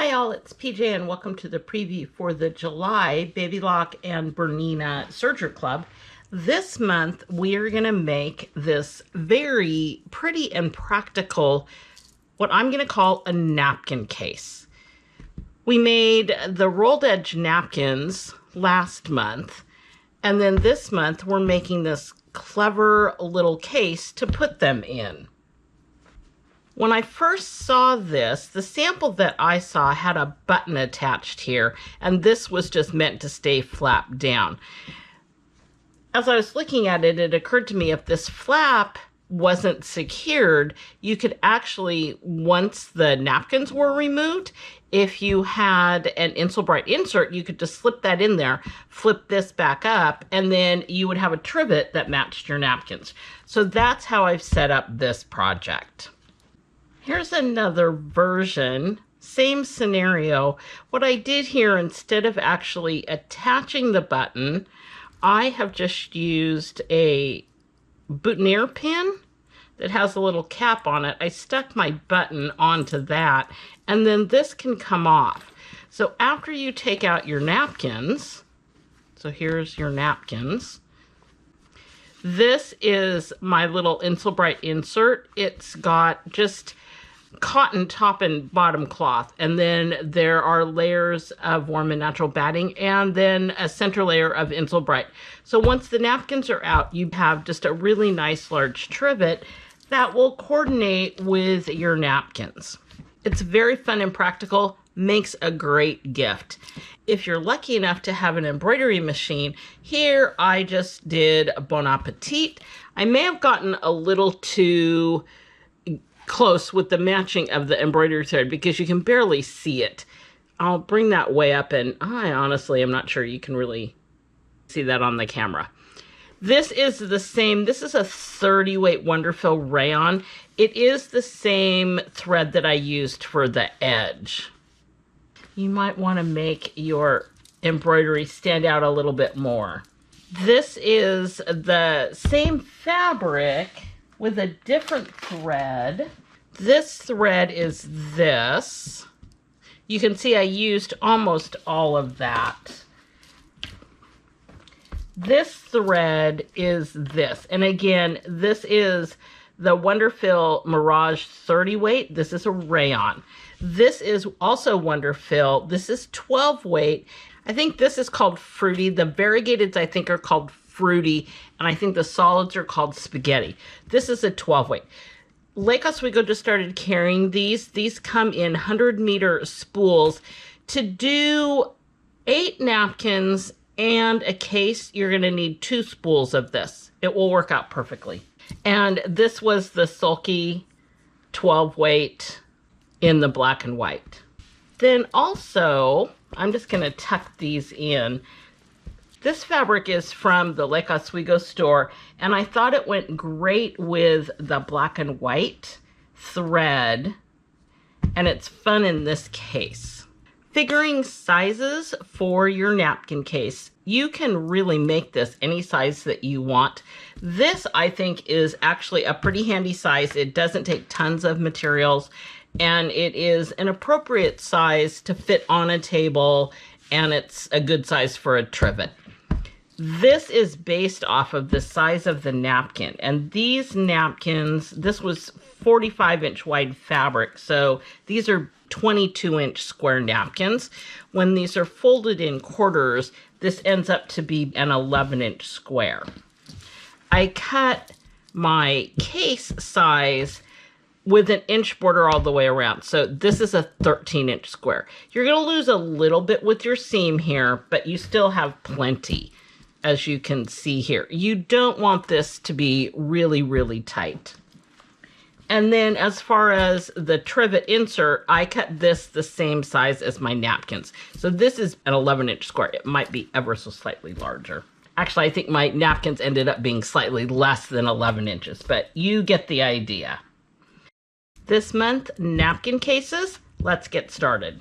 Hi all, it's PJ and welcome to the preview for the July BabyLock and Bernina Serger Club. This month we are going to make this very pretty and practical, what I'm going to call a napkin case. We made the rolled edge napkins last month, and then this month we're making this clever little case to put them in. When I first saw this, the sample that I saw had a button attached here, and this was just meant to stay flapped down. As I was looking at it, it occurred to me if this flap wasn't secured, you could actually, once the napkins were removed, if you had an Insulbright insert, you could just slip that in there, flip this back up, and then you would have a trivet that matched your napkins. So that's how I've set up this project. Here's another version, same scenario. What I did here, instead of actually attaching the button, I have just used a boutonniere pin that has a little cap on it. I stuck my button onto that, and then this can come off. So after you take out your napkins, so here's your napkins. This is my little Insulbright insert. It's got just cotton top and bottom cloth, and then there are layers of warm and natural batting, and then a center layer of Insulbright. So once the napkins are out, you have just a really nice large trivet that will coordinate with your napkins. It's very fun and practical, makes a great gift. If you're lucky enough to have an embroidery machine, here I just did a Bon Appetit. I may have gotten a little too close with the matching of the embroidery thread because you can barely see it. I'll bring that way up, and I honestly am not sure you can really see that on the camera. This is the same, this is a 30 weight Wonderfill rayon. It is the same thread that I used for the edge. You might want to make your embroidery stand out a little bit more. This is the same fabric with a different thread. This thread is this. You can see I used almost all of that. This thread is this. And again, this is the Wonderfill Mirage 30 weight. This is a rayon. This is also Wonderfill. This is 12 weight. I think this is called Fruity. The variegateds I think are called Fruity, and I think the solids are called Spaghetti. This is a 12 weight. Lake Oswego just started carrying these. These come in 100-meter spools. To do 8 napkins and a case, you're going to need 2 spools of this. It will work out perfectly. And this was the Sulky 12 weight in the black and white. Then also, I'm just going to tuck these in. This fabric is from the Lake Oswego store, and I thought it went great with the black and white thread, and it's fun in this case. Figuring sizes for your napkin case, you can really make this any size that you want. This, I think, is actually a pretty handy size. It doesn't take tons of materials, and it is an appropriate size to fit on a table, and it's a good size for a trivet. This is based off of the size of the napkin, and these napkins, this was 45-inch wide fabric, so these are 22-inch square napkins. When these are folded in quarters, this ends up to be an 11-inch square. I cut my case size with an inch border all the way around, so this is a 13-inch square. You're going to lose a little bit with your seam here, but you still have plenty. As you can see here, you don't want this to be really, really tight. And then as far as the trivet insert, I cut this the same size as my napkins. So this is an 11-inch square. It might be ever so slightly larger. Actually, I think my napkins ended up being slightly less than 11 inches, but you get the idea. This month, napkin cases, let's get started.